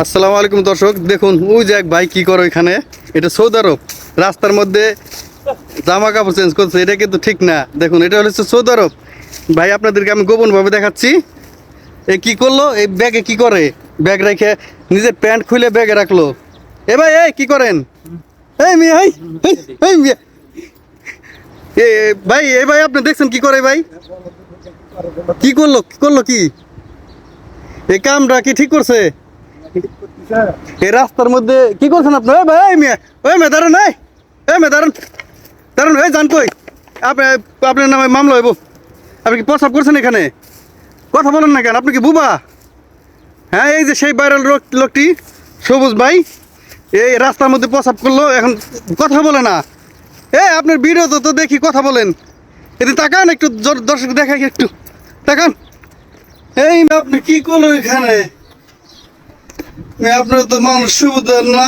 আসসালামু আলাইকুম দর্শক, দেখুন ওই যে এক ভাই কি করে এখানে। এটা সৌদি আরব, রাস্তার মধ্যে জামা কাপড় চেঞ্জ করছে। এটা কিন্তু ঠিক না। দেখুন, এটা হচ্ছে সৌদি আরব। ভাই আপনাদেরকে আমি গোপনভাবে দেখাচ্ছি। এ কি করলো, এই ব্যাগে কি করে, ব্যাগ রেখে নিজের প্যান্ট খুলে ব্যাগে রাখলো। এ ভাই, এই কি করেন? এই মিয়া, এই মিয়া, এ ভাই, এই ভাই আপনি দেখছেন কি করে? ভাই কি করলো, কি করলো, কি এই কামটা কি ঠিক করছে? এই রাস্তার মধ্যে কি করছেন আপনি? ওই ভাই, এই মিয়া, ওই মেয়ে দাঁড়ান, এই মেয়ে দাঁড়ান, দাঁড়ান, এই যান কই? আপনি, আপনার নামে মামলা হইব। আপনি কি প্রস্রাব করছেন এখানে? কথা বলেন না কেন? আপনি কি বুবা? হ্যাঁ, এই যে সেই ভাইরাল লোকটি সবুজ ভাই, এই রাস্তার মধ্যে প্রস্রাব করলো, এখন কথা বলে না। আপনার ভিডিও তো দেখি, কথা বলেন। এদিন তাকান একটু, দর্শক দেখাই একটু, তাকান। এই আপনি কি করলো এখানে? আপনার তো মানুষ সুবিধার না।